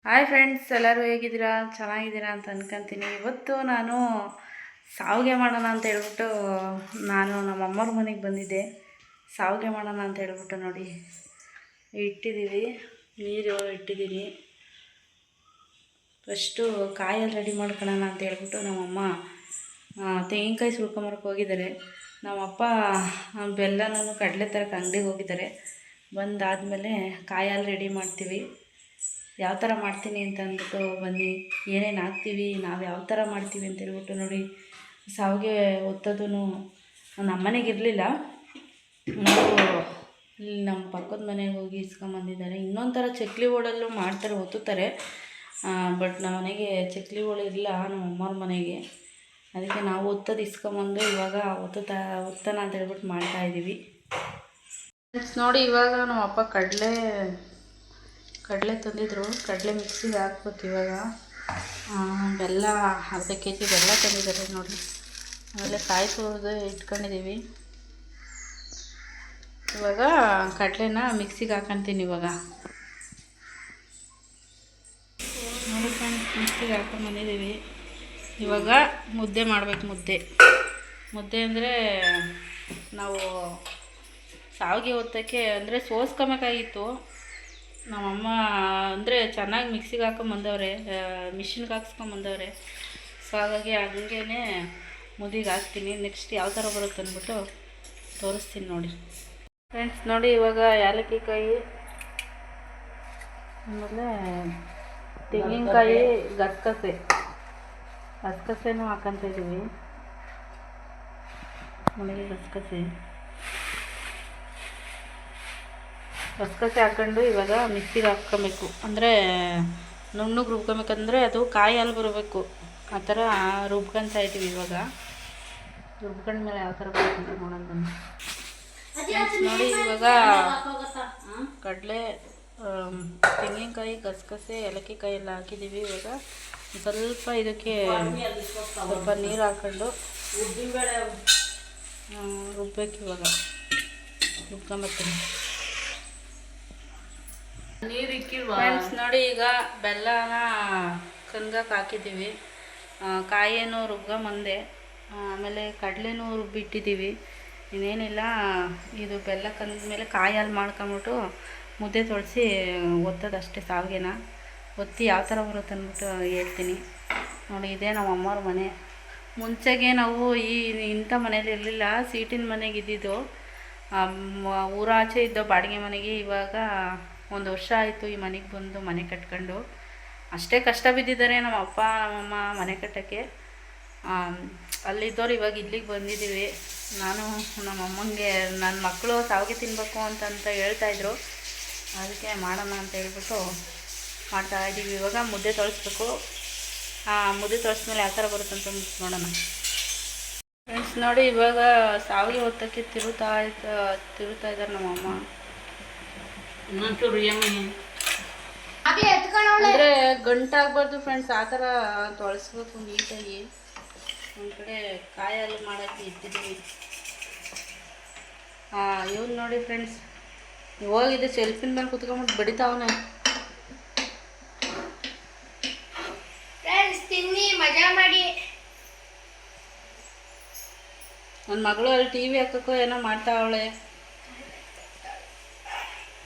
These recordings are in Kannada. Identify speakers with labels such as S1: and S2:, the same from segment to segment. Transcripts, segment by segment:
S1: ಹಾಯ್ ಫ್ರೆಂಡ್ಸ್, ಎಲ್ಲರೂ ಹೇಗಿದ್ದೀರಾ? ಚೆನ್ನಾಗಿದ್ದೀರಾ ಅಂತ ಅನ್ಕೊಂತೀನಿ. ಇವತ್ತು ನಾನು ಶಾವಿಗೆ ಮಾಡೋಣ ಅಂತ ಹೇಳ್ಬಿಟ್ಟು ನಾನು ನಮ್ಮ ಅಮ್ಮವ್ರ ಮನೆಗೆ ಬಂದಿದ್ದೆ. ಶಾವಿಗೆ ಮಾಡೋಣ ಅಂತ ಹೇಳ್ಬಿಟ್ಟು ನೋಡಿ ಇಟ್ಟಿದ್ದೀವಿ, ನೀರು ಇಟ್ಟಿದ್ದೀನಿ. ಫಸ್ಟು ಕಾಯಲ್ಲಿ ರೆಡಿ ಮಾಡ್ಕೊಳ್ಳೋಣ ಅಂತ ಹೇಳ್ಬಿಟ್ಟು ನಮ್ಮಮ್ಮ ತೆಂಗಿನಕಾಯಿ ಸುಳ್ಕೊಂಬರಕ್ಕೆ ಹೋಗಿದ್ದಾರೆ. ನಮ್ಮಪ್ಪ ಬೆಲ್ಲನೂ ಕಡಲೆ ತರಕ್ಕೆ ಅಂಗಡಿಗೆ ಹೋಗಿದ್ದಾರೆ. ಬಂದಾದಮೇಲೆ ಕಾಯಲ್ಲಿ ರೆಡಿ ಮಾಡ್ತೀವಿ. ಯಾವ ಥರ ಮಾಡ್ತೀನಿ ಅಂತ ಅಂದ್ಬಿಟ್ಟು ಬನ್ನಿ, ಏನೇನು ಹಾಕ್ತೀವಿ, ನಾವು ಯಾವ ಥರ ಮಾಡ್ತೀವಿ ಅಂತ ಹೇಳ್ಬಿಟ್ಟು ನೋಡಿ. ಶಾವಿಗೆ ಒತ್ತೋದು ನಮ್ಮನೆಗೆ ಇರಲಿಲ್ಲ, ನಾವು ಇಲ್ಲಿ ನಮ್ಮ ಪಕ್ಕದ ಮನೆಗೆ ಹೋಗಿ ಇಸ್ಕೊಂಬಂದಿದ್ದಾರೆ. ಇನ್ನೊಂದು ಥರ ಚಕ್ಲಿ ಓಡಲ್ಲೂ ಮಾಡ್ತಾರೆ, ಒತ್ತುತ್ತಾರೆ. ಬಟ್ ನಮ್ಮ ಮನೆಗೆ ಚಕ್ಲಿ ಓಳು ಇಲ್ಲ, ನಮ್ಮ ಅಮ್ಮವ್ರ ಮನೆಗೆ. ಅದಕ್ಕೆ ನಾವು ಒತ್ತೋದು ಇಸ್ಕೊಂಬಂದು ಇವಾಗ ಒತ್ತೋಣ ಅಂತ ಹೇಳ್ಬಿಟ್ಟು ಮಾಡ್ತಾಯಿದ್ದೀವಿ. ನೋಡಿ, ಇವಾಗ ನಮ್ಮ ಅಪ್ಪ ಕಡಲೆ ತಂದಿದ್ರು. ಕಡಲೆ ಮಿಕ್ಸಿಗೆ ಹಾಕ್ಬೇಕು ಇವಾಗ. ಬೆಲ್ಲ ಅರ್ಧ kg ಬೆಲ್ಲ ತಂದಿದ್ದಾರೆ ನೋಡಿ. ಆಮೇಲೆ ಕಾಯಿ ತುರಿದು ಇಟ್ಕೊಂಡಿದ್ದೀವಿ. ಇವಾಗ ಕಡಲೆನ ಮಿಕ್ಸಿಗೆ ಹಾಕೊಂತೀನಿ. ಇವಾಗ ನೋಡಿ ಫ್ರೆಂಡ್ಸ್, ಮಿಕ್ಸಿಗೆ ಹಾಕೊಂಡು ಬಂದಿದ್ದೀವಿ. ಇವಾಗ ಮುದ್ದೆ ಮಾಡಬೇಕು. ಮುದ್ದೆ ಅಂದರೆ ನಾವು ಶಾವಿಗೆ ಒತ್ತಕ್ಕೆ ಅಂದರೆ ಸೋಸ್ಕೊಬೇಕಾಗಿತ್ತು. ನಮ್ಮಮ್ಮ ಅಂದರೆ ಚೆನ್ನಾಗಿ ಮಿಕ್ಸಿಗೆ ಹಾಕೊಂಬಂದವ್ರೆ, ಮಿಷಿನ್ಗೆ ಹಾಕ್ಸ್ಕೊಂಬಂದವ್ರೆ. ಸೊ ಹಾಗಾಗಿ ಹಂಗೇ ಮುದಿಗೆ ಹಾಕ್ತೀನಿ. ನೆಕ್ಸ್ಟ್ ಯಾವ ಥರ ಬರುತ್ತೆ ಅಂದ್ಬಿಟ್ಟು ತೋರಿಸ್ತೀನಿ ನೋಡಿ ಫ್ರೆಂಡ್ಸ್. ನೋಡಿ, ಇವಾಗ ಏಲಕ್ಕಿ ಕಾಯಿ, ಆಮೇಲೆ ತೆಂಗಿನಕಾಯಿ, ಗಸಗಸೆನೂ ಹಾಕ್ಕೊತ ಇದ್ದೀವಿ. ನೋಡಿ, ಗಸಗಸೆ ಹಾಕ್ಕೊಂಡು ಇವಾಗ ಮಿಕ್ಸಿಗೆ ಹಾಕ್ಕೊಬೇಕು. ಅಂದರೆ ನುಣ್ಣಗೆ ರುಬ್ಕೊಬೇಕಂದ್ರೆ ಅದು ಕಾಯಿ ಹಾಲು ಬರಬೇಕು, ಆ ಥರ ರುಬ್ಕೊತಾ ಇದ್ದೀವಿ. ಇವಾಗ ರುಬ್ಕೊಂಡ್ಮೇಲೆ ಯಾವ ಥರ ಬರುತ್ತೆ ನೋಡೋಣ. ನೋಡಿ, ಇವಾಗ ಕಡಲೆ, ತೆಂಗಿನಕಾಯಿ, ಗಸಗಸೆ, ಏಲಕ್ಕಿ ಕಾಯಿ ಎಲ್ಲ ಹಾಕಿದ್ದೀವಿ. ಇವಾಗ ಸ್ವಲ್ಪ ಇದಕ್ಕೆ ಸ್ವಲ್ಪ ನೀರು ಹಾಕ್ಕೊಂಡು ರುಬ್ಬೇಕು. ಇವಾಗ ರುಬ್ಕೊಂಬರ್ತೀನಿ ಫ್ರೆಂಡ್ಸ್. ನೋಡಿ, ಈಗ ಬೆಲ್ಲನ ಕನ್ಗಕ್ಕೆ ಹಾಕಿದ್ದೀವಿ. ಕಾಯಿಯನ್ನು ರುಬ್ಕೊಂಬಂದೆ, ಆಮೇಲೆ ಕಡಲೆನೂ ರುಬ್ಬಿಟ್ಟಿದ್ದೀವಿ. ಇನ್ನೇನಿಲ್ಲ, ಇದು ಬೆಲ್ಲ ಕಂದ್ಮೇಲೆ ಕಾಯಿ ಹಾಲು ಮಾಡ್ಕೊಂಬಿಟ್ಟು ಮುದ್ದೆ ತೊಳಸಿ ಒತ್ತೋದಷ್ಟೇ. ಶಾವಿಗೆನ ಒತ್ತಿ ಯಾವ ಥರ ಬರುತ್ತೆ ಅಂದ್ಬಿಟ್ಟು ಹೇಳ್ತೀನಿ ನೋಡಿ. ಇದೇ ನಮ್ಮ ಅಮ್ಮವ್ರ ಮನೆ. ಮುಂಚೆಗೆ ನಾವು ಇಂಥ ಮನೇಲಿ ಇರಲಿಲ್ಲ, ಸೀಟಿನ ಮನೆಗೆ ಇದ್ದಿದ್ದು. ಊರಾಚೆ ಇದ್ದೋ ಬಾಡಿಗೆ ಮನೆಗೆ. ಇವಾಗ 1 ವರ್ಷ ಆಯಿತು ಈ ಮನೆಗೆ ಬಂದು ಮನೆ ಕಟ್ಕೊಂಡು. ಅಷ್ಟೇ ಕಷ್ಟ ಬಿದ್ದಿದ್ದಾರೆ ನಮ್ಮ ಅಪ್ಪ ನಮ್ಮಮ್ಮ ಮನೆ ಕಟ್ಟೋಕ್ಕೆ. ಅಲ್ಲಿದ್ದವ್ರು ಇವಾಗ ಇಲ್ಲಿಗೆ ಬಂದಿದ್ದೀವಿ. ನಾನು ನಮ್ಮ ಅಮ್ಮಂಗೆ ನನ್ನ ಮಕ್ಕಳು ಶಾವಿಗೆ ತಿನ್ನಬೇಕು ಅಂತ ಹೇಳ್ತಾಯಿದ್ರು. ಅದಕ್ಕೆ ಮಾಡೋಣ ಅಂತ ಹೇಳ್ಬಿಟ್ಟು ಮಾಡ್ತಾಯಿದ್ದೀವಿ. ಇವಾಗ ಮುದ್ದೆ ತೊಳಸ್ಬೇಕು. ಮುದ್ದೆ ತೊಳಸ್ಮೇಲೆ ಯಾವ ಥರ ಬರುತ್ತೆ ಅಂತ ನೋಡೋಣ ಫ್ರೆಂಡ್ಸ್. ನೋಡಿ, ಇವಾಗ ಶಾವಿಗೆ ಒತ್ತಕ್ಕೆ ತಿರುತ್ತಾ ಇದ್ದಾರೆ ನಮ್ಮಮ್ಮ. ಅಂದರೆ ಗಂಟಾಗಬಾರ್ದು ಫ್ರೆಂಡ್ಸ್, ಆ ಥರ ತೊಳಸ್ಬೇಕು ನೀಟಾಗಿ. ಒಂದು ಕಡೆ ಕಾಯಿ ಹಾಲು ಮಾಡೋಕ್ಕೆ ಇಟ್ಟಿದ್ದೀವಿ. ಇವ್ನು ನೋಡಿ ಫ್ರೆಂಡ್ಸ್, ಹೋಗಿದೆ ಸೆಲ್ಫಿನ ಮೇಲೆ ಕುತ್ಕೊಂಡ್ಬಿಟ್ಟು ಬಡಿತಾವನೆ. ಮಜಾ ಮಾಡಿ ನನ್ನ ಮಗಳು ಅಲ್ಲಿ TV ಹಾಕೋಕ್ಕೋ ಏನೋ ಮಾಡ್ತಾವಳೆ.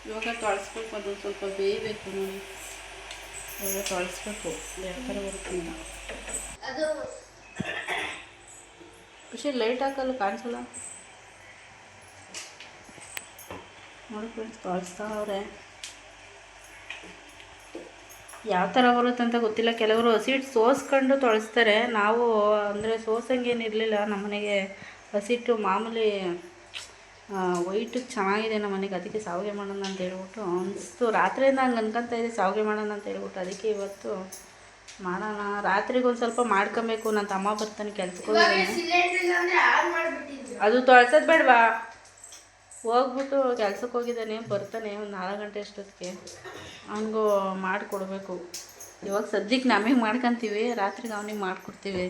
S1: ಇವಾಗ ತೊಳಸ್ಬೇಕು, ಅದು ಸ್ವಲ್ಪ ಬೇಯಬೇಕು ನೋಡಿ. ಇವಾಗ ತೊಳಸ್ಬೇಕು ಯಾವ ಥರ ಬರುತ್ತೆ ಅಂತ. ಖುಷಿ ಲೈಟ್ ಹಾಕಲ್ಲ, ಕಾಣಿಸಲ್ಲ ನೋಡಿ ಫ್ರೆಂಡ್ಸ್. ತೊಳಸ್ತಾವ್ರೆ, ಯಾವ ಥರ ಬರುತ್ತೆ ಅಂತ ಗೊತ್ತಿಲ್ಲ. ಕೆಲವರು ಹಸಿಟ್ಟು ಸೋಸ್ಕೊಂಡು ತೊಳಸ್ತಾರೆ. ನಾವು ಅಂದರೆ ಸೋಸಂಗೇನಿರಲಿಲ್ಲ ನಮ್ಮನೆಗೆ. ಹಸಿಟ್ಟು ಮಾಮೂಲಿ ವೈಟು ಚೆನ್ನಾಗಿದೆ ನಮ್ಮನೆಗೆ. ಅದಕ್ಕೆ ಶಾವಿಗೆ ಮಾಡೋಣ ಅಂತ ಹೇಳ್ಬಿಟ್ಟು ಅನಿಸ್ತು. ರಾತ್ರಿಯಿಂದ ಹಂಗೆ ಅನ್ಕೊತಾ ಇದ್ದೆ ಶಾವಿಗೆ ಮಾಡೋಣ ಅಂತ ಹೇಳ್ಬಿಟ್ಟು. ಅದಕ್ಕೆ ಇವತ್ತು ಮಾಡೋಣ. ರಾತ್ರಿಗೆ ಒಂದು ಸ್ವಲ್ಪ ಮಾಡ್ಕೊಬೇಕು. ನನ್ನ ತಮ್ಮ ಬರ್ತಾನೆ ಕೆಲ್ಸಕ್ಕೆ ಹೋಗಿದ್ದಾನೆ. ಅದು ತೊಳ್ಸೋದು ಬೇಡವಾ, ಹೋಗ್ಬಿಟ್ಟು ಕೆಲ್ಸಕ್ಕೆ ಹೋಗಿದ್ದಾನೆ, ಬರ್ತಾನೆ ಒಂದು 4 ಗಂಟೆ ಅಷ್ಟೊತ್ತಿಗೆ. ಅವನಿಗೂ ಮಾಡಿಕೊಡ್ಬೇಕು. ಇವಾಗ ಸದ್ಯಕ್ಕೆ ನಮಗೆ ಮಾಡ್ಕೊತೀವಿ, ರಾತ್ರಿಗೆ ಅವನಿಗೆ ಮಾಡಿಕೊಡ್ತೀವಿ.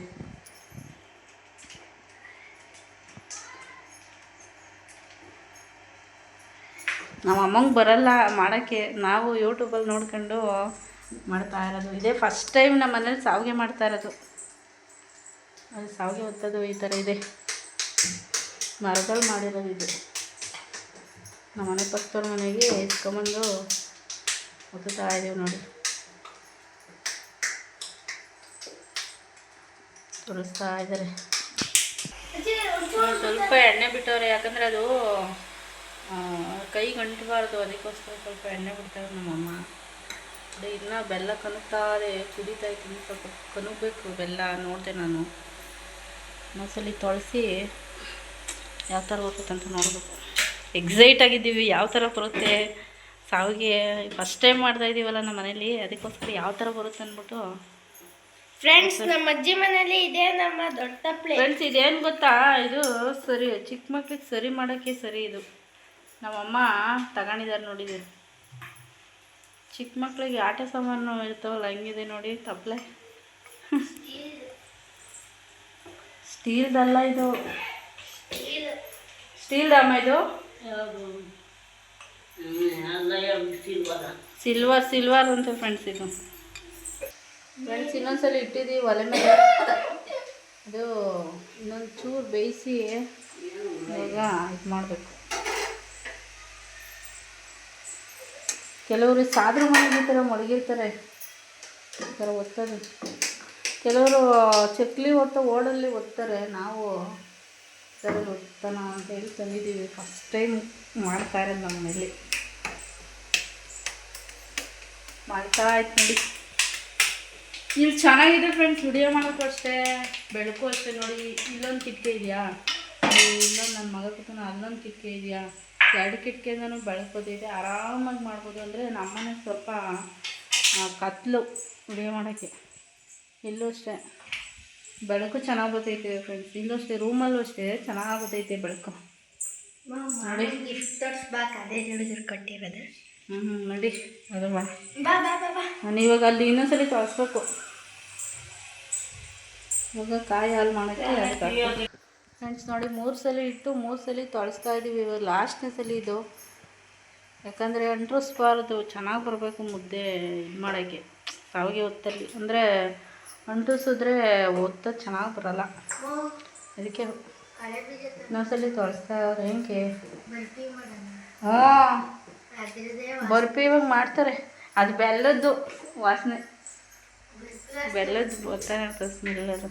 S1: ನಮ್ಮ ಅಮ್ಮಂಗೆ ಬರಲ್ಲ ಮಾಡೋಕ್ಕೆ. ನಾವು ಯೂಟ್ಯೂಬಲ್ಲಿ ನೋಡ್ಕೊಂಡು ಮಾಡ್ತಾ ಇರೋದು. ಇದೇ ಫಸ್ಟ್ ಟೈಮ್ ನಮ್ಮ ಮನೇಲಿ ಶಾವಿಗೆ ಮಾಡ್ತಾ ಇರೋದು. ಅದು ಶಾವಿಗೆ ಒತ್ತೋದು ಈ ಥರ ಇದೆ, ಮರದಲ್ಲಿ ಮಾಡಿರೋದು ಇದು. ನಮ್ಮ ಮನೆ ಪಕ್ಕದವ್ರ ಮನೆಗೆ ಇಸ್ಕೊಂಬಂದು ಒತ್ತುತ್ತಾ ಇದ್ದೀವಿ ನೋಡಿ, ತೋರಿಸ್ತಾ ಇದ್ದಾರೆ. ಸ್ವಲ್ಪ ಎಣ್ಣೆ ಬಿಟ್ಟವ್ರೆ, ಯಾಕಂದರೆ ಅದು ಕೈ ಗಂಟಬಾರ್ದು, ಅದಕ್ಕೋಸ್ಕರ ಸ್ವಲ್ಪ ಎಣ್ಣೆ ಬಿಡ್ತಾರೆ ನಮ್ಮಮ್ಮ. ಅದೇ ಇನ್ನೂ ಬೆಲ್ಲ ಕನುಗ್ತಾರೆ, ಕುದೀತಾ ಇದ್ದೀನಿ, ಸ್ವಲ್ಪ ಕನುಗಬೇಕು ಬೆಲ್ಲ. ನೋಡಿದೆ ನಾನು ಮನಸ್ಸಲ್ಲಿ ತೊಳಸಿ ಯಾವ ಥರ ಬರ್ತಂತ ನೋಡಬೇಕು. ಎಕ್ಸೈಟ್ ಆಗಿದ್ದೀವಿ, ಯಾವ ಥರ ಬರುತ್ತೆ ಶಾವಿಗೆ. ಫಸ್ಟ್ ಟೈಮ್ ಮಾಡ್ತಾಯಿದ್ದೀವಲ್ಲ ನಮ್ಮ ಮನೇಲಿ, ಅದಕ್ಕೋಸ್ಕರ ಯಾವ ಥರ ಬರುತ್ತೆ ಅಂದ್ಬಿಟ್ಟು.
S2: ಫ್ರೆಂಡ್ಸ್, ನಮ್ಮ ಅಜ್ಜಿ ಮನೇಲಿ ಇದೆ ನಮ್ಮ ದೊಡ್ಡ ಪ್ಲೇಟ್.
S1: ಫ್ರೆಂಡ್ಸ್, ಇದೇನು ಗೊತ್ತಾ, ಇದು ಸರಿ ಚಿಕ್ಕ ಮಕ್ಳಿಗೆ ಸರಿ ಮಾಡೋಕ್ಕೆ ಸರಿ. ಇದು ನಮ್ಮಮ್ಮ ತಗೊಂಡಿದ್ದಾರೆ ನೋಡಿದ್ದೀವಿ. ಚಿಕ್ಕ ಮಕ್ಳಿಗೆ ಆಟ ಸಾಮಾನು ಇರ್ತಾವಲ್ಲ, ಹಂಗಿದೆ ನೋಡಿ ತಪ್ಪಲೆ. ಸ್ಟೀಲ್ದಲ್ಲ ಇದು, ಸ್ಟೀಲ್ದಮ್ಮ ಇದು. ಸಿಲ್ವರ್ ಅಂತ ಫ್ರೆಂಡ್ಸ್ ಇದು. ಫ್ರೆಂಡ್ಸ್, ಇನ್ನೊಂದ್ಸಲ ಇಟ್ಟಿದ್ದೀವಿ ಒಲೆ ಮೇಲೆ. ಅದು ಇನ್ನೊಂದು ಚೂರು ಬೇಯಿಸಿ ಇವಾಗ ಇದು ಮಾಡಬೇಕು. ಕೆಲವರು ಸಾದ್ರ ಮನೆಗೆ ಈ ಥರ ಮಡಗಿರ್ತಾರೆ, ಈ ಥರ ಒತ್ತೋದು. ಕೆಲವರು ಚಕ್ಲಿ ಓಡಲ್ಲಿ ಒತ್ತಾರೆ. ನಾವು ಇದರಲ್ಲಿ ಒತ್ತೋಣ ಅಂತ ಹೇಳಿ ತಂದಿದ್ದೀವಿ. ಫಸ್ಟ್ ಟೈಮ್ ಮಾಡ್ತಾ ಇರೋದು ನಮ್ಮ ಮನೇಲಿ. ಮಾಡ್ತಾ ಆಯ್ತು ನೋಡಿ. ಇಲ್ಲಿ ಚೆನ್ನಾಗಿದೆ ಫ್ರೆಂಡ್ಸ್, ವಿಡಿಯೋ ಮಾಡೋಕ್ಕೂ ಅಷ್ಟೇ, ಬೆಳಕು ಅಷ್ಟೇ. ನೋಡಿ, ಇಲ್ಲೊಂದು ಕಿಟಕಿ ಇದೆಯಾ, ಇಲ್ಲೊಂದು ನನ್ನ ಮಗ ಕೂತಾನ, ಅಲ್ಲೊಂದು ಕಿಟಕಿ ಇದೆಯಾ, 2 ಕಿಟಕಿಯಿಂದನೂ ಬೆಳಕೋದಿದೆ, ಆರಾಮಾಗಿ ಮಾಡ್ಬೋದು. ಅಂದರೆ ನಮ್ಮನೆ ಸ್ವಲ್ಪ ಕತ್ಲು ವಿಡಿಯೋ ಮಾಡೋಕ್ಕೆ. ಇಲ್ಲೂ ಅಷ್ಟೇ ಬೆಳಕು ಚೆನ್ನಾಗಿ ಬರ್ತೈತೆ ಫ್ರೆಂಡ್ಸ್. ಇಲ್ಲೂ ಅಷ್ಟೇ, ರೂಮಲ್ಲೂ ಅಷ್ಟೇ ಚೆನ್ನಾಗಿ ಬರ್ತೈತೆ ಬೆಳಕು. ನೋಡಿ
S2: ಅದೇ ಹೇಳಿದ್ರು ಕಟ್ಟಿರೋದು.
S1: ನೋಡಿ ಅದು ನಾನು ಇವಾಗ ಅಲ್ಲಿ ಇನ್ನೊಂದ್ಸಲಿ ತೊಳಸ್ಬೇಕು. ಇವಾಗ ಕಾಯಿ ಹಾಲು ಮಾಡೋಕ್ಕೆ ಫ್ರೆಂಡ್ಸ್ ನೋಡಿ, 3 ಸಲ ಇಟ್ಟು 3 ಸಲ ತೊಳಸ್ತಾ ಇದ್ದೀವಿ. ಇವಾಗ ಲಾಸ್ಟ್ನೇ ಸಲ ಇದು, ಯಾಕಂದರೆ ಅಂಟಿಸ್ಬಾರ್ದು, ಚೆನ್ನಾಗಿ ಬರಬೇಕು ಮುದ್ದೆ ಇದು ಮಾಡೋಕ್ಕೆ. ಶಾವಿಗೆ ಒತ್ತಲ್ಲಿ ಅಂದರೆ ಅಂಟಿಸಿದ್ರೆ ಒತ್ತೋದು ಚೆನ್ನಾಗಿ ಬರೋಲ್ಲ, ಅದಕ್ಕೆ ಇನ್ನೊಂದ್ಸಲಿ ತೊಳಸ್ತಾ ಅವ್ರು. ಹೆಂಗೆ ಬರ್ಫಿ ಇವಾಗ ಮಾಡ್ತಾರೆ. ಅದು ಬೆಲ್ಲದ್ದು ವಾಸನೆ, ಬೆಲ್ಲದ್ದು ಬರ್ತಾನೆ ಇರ್ತದೆ ಸ್ಮೆಲ್. ಅದು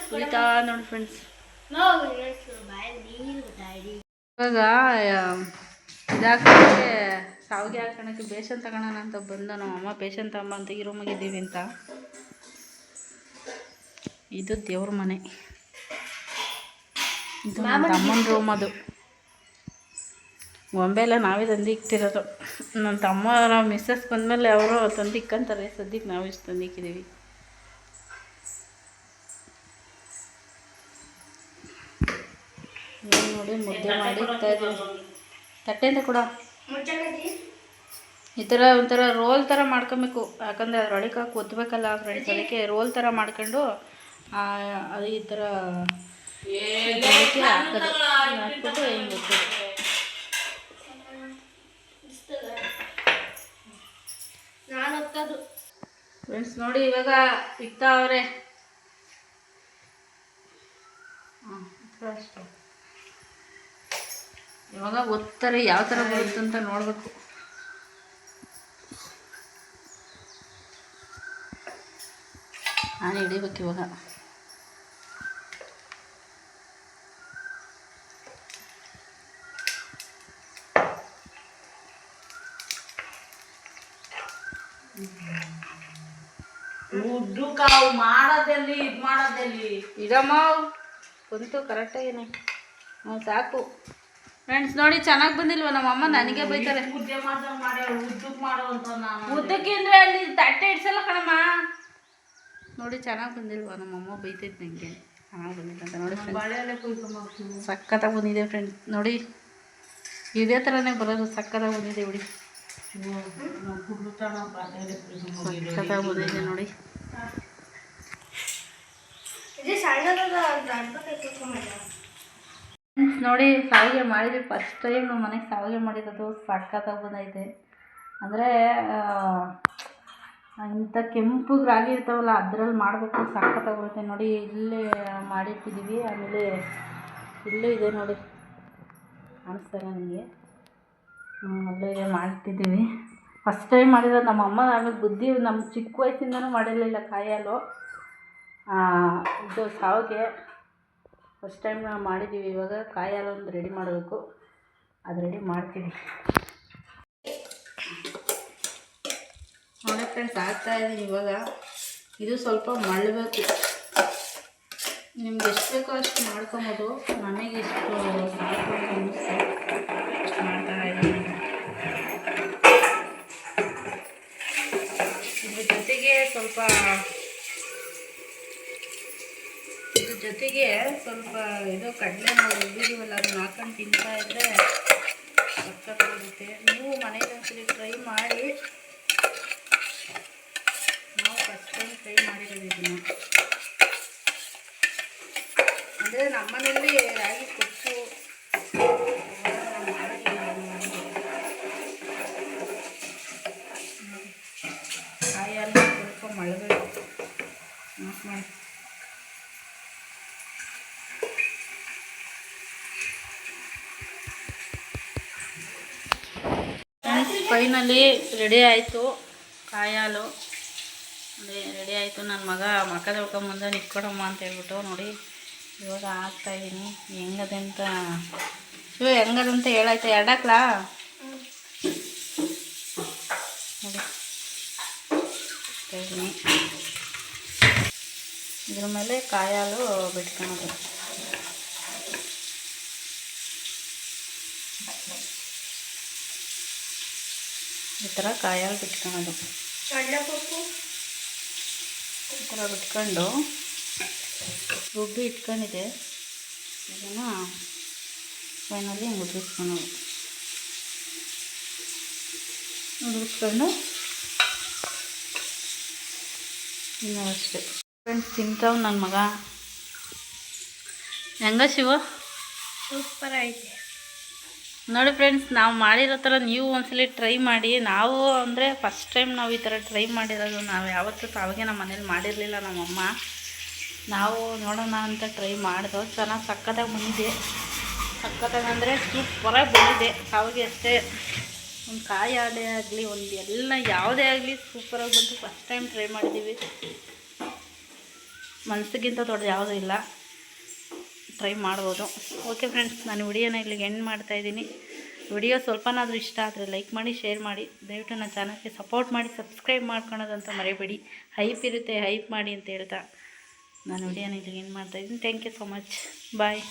S1: ಕುಳಿತಾ ನೋಡಿ ಫ್ರೆಂಡ್ಸ್. ಇವಾಗ ಇದಾಕೋಕ್ಕೆ ಶಾವಿಗೆ ಹಾಕೋಣಕ್ಕೆ ಬೇಸನ್ ತಗೊಳ್ಳೋಣ ಅಂತ ಬಂದ ನಮ್ಮಮ್ಮ. ಬೇಸನ್ ತಗೊಂಬ ಅಂತ ಈ ರೂಮಾಗಿದ್ದೀವಿ ಅಂತ. ಇದು ದೇವ್ರ ಮನೆ, ಇದು ನನ್ನ ತಮ್ಮನ ರೂಮ್. ಅದು ಗೊಂಬೆ ಎಲ್ಲ ನಾವೇ ತಂದು ಇಕ್ತಿರೋದು. ನನ್ನ ತಮ್ಮ ಮಿಸ್ಸಸ್ ಬಂದಮೇಲೆ ಅವರು ತಂದು ಇಕ್ಕಂತಾರೆ, ಸದ್ಯಕ್ಕೆ ನಾವು ಇಷ್ಟು ತಂದು ಇಕ್ಕಿದ್ದೀವಿ. ನೋಡಿ ಮುದ್ದೆ ಮಾಡಿ ಇಕ್ತಾ ಇದ್ದೀವಿ. ತಟ್ಟೆ ಅಂತ ಕೂಡ ಈ ಥರ ಒಂಥರ ರೋಲ್ ಥರ ಮಾಡ್ಕೊಬೇಕು, ಯಾಕಂದರೆ ಅದ್ರೊಳಗೆ ಹಾಕಿ ಒತ್ತಬೇಕಲ್ಲ ಫ್ರೆಂಡ್ಸ್. ಅದಕ್ಕೆ ರೋಲ್ ಥರ ಮಾಡ್ಕೊಂಡು ಅದು ಈ ಥರ ಹಾಕೋದು, ಹಾಕ್ಬಿಟ್ಟು ಹಿಂಗೆ ಒತ್ತೋದು. ಫ್ರೆಂಡ್ಸ್ ನೋಡಿ, ಇವಾಗ ಇಕ್ತಾವ್ರೆ. ಅಷ್ಟೇ, ಇವಾಗ ಒತ್ತಾರೆ ಯಾವ ಥರ ಬರುತ್ತೆ ಅಂತ ನೋಡಬೇಕು. ನಾನು ಹಿಡಿಬೇಕು ಇವಾಗ. ಉದ್ದು ಕಾವು ಮಾಡೋದಲ್ಲಿ ಇದು ಮಾಡೋದಲ್ಲಿ ಇದಮ್ಮ ಕುಂತು ಕರೆಕ್ಟಾಗೇನೆ. ಹ್ಞೂ ಸಾಕು ಫ್ರೆಂಡ್ಸ್. ನೋಡಿ ಚೆನ್ನಾಗಿ ಬಂದಿಲ್ವ ನಮ್ಮಮ್ಮ, ನನಗೆ ಬೈತಾರೆ. ಮುದ್ದೆ ಉದ್ದಕ್ಕೆ ಮಾಡೋ ಅಂತ ನಾನು ಉದ್ದಕ್ಕೆ ಅಂದರೆ ಅಲ್ಲಿ ತಟ್ಟೆ ಇಡ್ಸಲ್ಲ ಕಣಮ್ಮ. ನೋಡಿ ಚೆನ್ನಾಗಿ ಬಂದಿಲ್ವ, ನಮ್ಮಮ್ಮ ಬೈತೈತೆ ನನಗೆ. ಚೆನ್ನಾಗಿ ಬಂದಿಲ್ಲ ಅಂತ ನೋಡಿ ಫ್ರೆಂಡ್ಸ್. ಸಕ್ಕತ್ತಾಗಿ ಬಂದಿದೆ ಫ್ರೆಂಡ್ಸ್. ನೋಡಿ ಇದೇ ಥರನೇ ಬರೋದು, ಸಕ್ಕತ್ತಾಗಿ ಬಂದಿದೆ ಬಿಡಿ. ಸಕ್ಕತ್ತಾಗಿ ಬಂದಿದೆ ನೋಡಿ. ನೋಡಿ ಶಾವಿಗೆ ಮಾಡಿದ್ವಿ, ಫಸ್ಟ್ ಟೈಮ್ ನಮ್ಮ ಮನೆಗೆ ಶಾವಿಗೆ ಮಾಡಿರೋದು. ಸಕ್ಕತ್ತಾಗಿ ಬಂದೈತೆ. ಅಂದರೆ ಇಂಥ ಕೆಂಪು ರಾಗಿ ಇರ್ತಾವಲ್ಲ ಅದರಲ್ಲಿ ಮಾಡಬೇಕು, ಸಖತ್ತಾಗಿರುತ್ತೆ ನೋಡಿ. ಇಲ್ಲೇ ಮಾಡಿಟ್ಟಿದ್ದೀವಿ. ಆಮೇಲೆ ಇಲ್ಲೂ ಇದೆ ನೋಡಿ, ಕಾಣಿಸ್ತಾರೆ ನಿಮಗೆ. ಅಲ್ಲೇ ಮಾಡಿಟ್ಟಿದ್ದೀವಿ. ಫಸ್ಟ್ ಟೈಮ್ ಮಾಡಿರೋದು ನಮ್ಮ ಅಮ್ಮ. ಆಮೇಲೆ ಬುದ್ಧಿ ನಮ್ಮ ಚಿಕ್ಕ ವಯಸ್ಸಿಂದನೂ ಮಾಡಿರಲಿಲ್ಲ ಕಾಯಿ ಹಾಲು. ಇದು ಸಾವಿಗೆ ಫಸ್ಟ್ ಟೈಮ್ ನಾವು ಮಾಡಿದ್ದೀವಿ. ಇವಾಗ ಕಾಯಿ ಹಾಲು ಒಂದು ರೆಡಿ ಮಾಡಬೇಕು, ಅದು ರೆಡಿ ಮಾಡ್ತೀವಿ ನೋಡಿ ಫ್ರೆಂಡ್ಸ್. ಹಾಕ್ತಾಯಿದ್ದೀನಿ ಇವಾಗ. ಇದು ಸ್ವಲ್ಪ ಮಳ್ಳಬೇಕು. ನಿಮ್ಗೆ ಎಷ್ಟು ಬೇಕೋ ಅಷ್ಟು ಮಾಡ್ಕೊಬೋದು. ನನಗೆ ಎಷ್ಟು ಸಾಕು ಅನ್ನಿಸ್ತು ಅಷ್ಟು ಮಾಡ್ತಾಯಿದ್ದೀನಿ. ಇದ್ರ ಜೊತೆಗೆ ಸ್ವಲ್ಪ ಇದು ಕಡಲೆ ನಾವು ರುಬ್ಬಿದ್ದೀವಲ್ಲ, ಅದನ್ನ ಹಾಕೊಂಡು ತಿಂತಾ ಇದ್ದರೆ ಸಕ್ಕತ್ತಾಗುತ್ತೆ. ನೀವು ಮನೇಲಿ ಒಂದ್ಸಲಿ ಟ್ರೈ ಮಾಡಿ. ನಾವು ಫಸ್ಟ್ ಟೈಮ್ ಟ್ರೈ ಮಾಡಿರೋದು ಇದನ್ನು. ಅಂದರೆ ನಮ್ಮನೇಲಿ ರಾಗಿ ಕೊಟ್ಟು ಕಾಯಿ ಹಾಲು ಸ್ವಲ್ಪ ಮಳಬೇಕು ಮಾಡಿ. ಫೈನಲಿ ರೆಡಿ ಆಯಿತು ಕಾಯಿ ಹಾಲು. ರೆಡಿ ಆಯಿತು. ನನ್ನ ಮಗ ಮಕ್ಕ ತೊಳ್ಕೊಂಬಂದ ನಿಕ್ಕೊಡಮ್ಮ ಅಂತ ಹೇಳ್ಬಿಟ್ಟು ನೋಡಿ ಇವಾಗ ಹಾಕ್ತಾಯಿದ್ದೀನಿ. ಹೆಂಗದಂತ ಹೇಳಾಯ್ತು. ಎರಡಾಕ್ಲಾ ನೋಡಿ ಇದ್ದೀನಿ. ಇದ್ರ ಮೇಲೆ ಕಾಯಿ ಹಾಲು ಬಿಟ್ಕೊಳೋದು. ಈ ಥರ ಕಾಯಿ ಹಾಲು ಬಿಟ್ಕೊಳೋದು. ಈ ಥರ ಬಿಟ್ಕೊಂಡು ರುಬ್ಬಿ ಇಟ್ಕೊಂಡಿದ್ದೆ. ಇದನ್ನು ಫೈನಲಿ ಉದುರಿಸ್ಕೊಂಡು ಇನ್ನೂ ಅಷ್ಟೇ ಫ್ರೆಂಡ್ಸ್. ತಿಂತಾವ್ ನನ್ನ ಮಗ. ಹೆಂಗ ಶಿವ?
S2: ಸೂಪರ್ ಐತೆ
S1: ನೋಡಿ ಫ್ರೆಂಡ್ಸ್. ನಾವು ಮಾಡಿರೋ ಥರ ನೀವು ಒಂದ್ಸಲಿ ಟ್ರೈ ಮಾಡಿ. ನಾವು ಅಂದರೆ ಫಸ್ಟ್ ಟೈಮ್ ನಾವು ಈ ಥರ ಟ್ರೈ ಮಾಡಿರೋದು. ನಾವು ಯಾವತ್ತೂ ಸಾವಿಗೆ ನಮ್ಮ ಮನೇಲಿ ಮಾಡಿರಲಿಲ್ಲ ನಮ್ಮಮ್ಮ. ನಾವು ನೋಡೋಣ ಅಂತ ಟ್ರೈ ಮಾಡಿದೋ. ಚೆನ್ನಾಗಿ ಸಕ್ಕತ್ತಾಗಿ ಬಂದಿದೆ. ಸಕ್ಕತ್ತಾಗಿ ಅಂದರೆ ಸೂಪರಾಗಿ ಬಂದಿದೆ. ಸಾವಿಗೆ ಅಷ್ಟೇ, ಒಂದು ಕಾಯಿ ಹಾಲೇ ಆಗಲಿ, ಒಂದು ಎಲ್ಲ ಯಾವುದೇ ಆಗಲಿ ಸೂಪರಾಗಿ ಬಂತು. ಫಸ್ಟ್ ಟೈಮ್ ಟ್ರೈ ಮಾಡಿದ್ದೀವಿ. ಮನಸ್ಸಿಗಿಂತ ದೊಡ್ಡದು ಯಾವುದೂ ಇಲ್ಲ. ಟ್ರೈ ಮಾಡ್ಬೋದು. ಓಕೆ ಫ್ರೆಂಡ್ಸ್, ನಾನು ವಿಡಿಯೋನ ಇಲ್ಲಿಗೆ ಎಂಡ್ ಮಾಡ್ತಾಯಿದ್ದೀನಿ. ವಿಡಿಯೋ ಸ್ವಲ್ಪನಾದರೂ ಇಷ್ಟ ಆದರೆ ಲೈಕ್ ಮಾಡಿ, ಶೇರ್ ಮಾಡಿ. ದಯವಿಟ್ಟು ನನ್ನ ಚಾನಲ್ಗೆ ಸಪೋರ್ಟ್ ಮಾಡಿ, ಸಬ್ಸ್ಕ್ರೈಬ್ ಮಾಡ್ಕೊಳೋದಂತ ಮರಿಬೇಡಿ. ಹೈಪ್ ಇರುತ್ತೆ, ಹೈಪ್ ಮಾಡಿ ಅಂತ ಹೇಳ್ತಾ ನಾನು ವಿಡಿಯೋನ ಇಲ್ಲಿಗೆ ಎಂಡ್ ಮಾಡ್ತಾಯಿದ್ದೀನಿ. Thank you so much. Bye.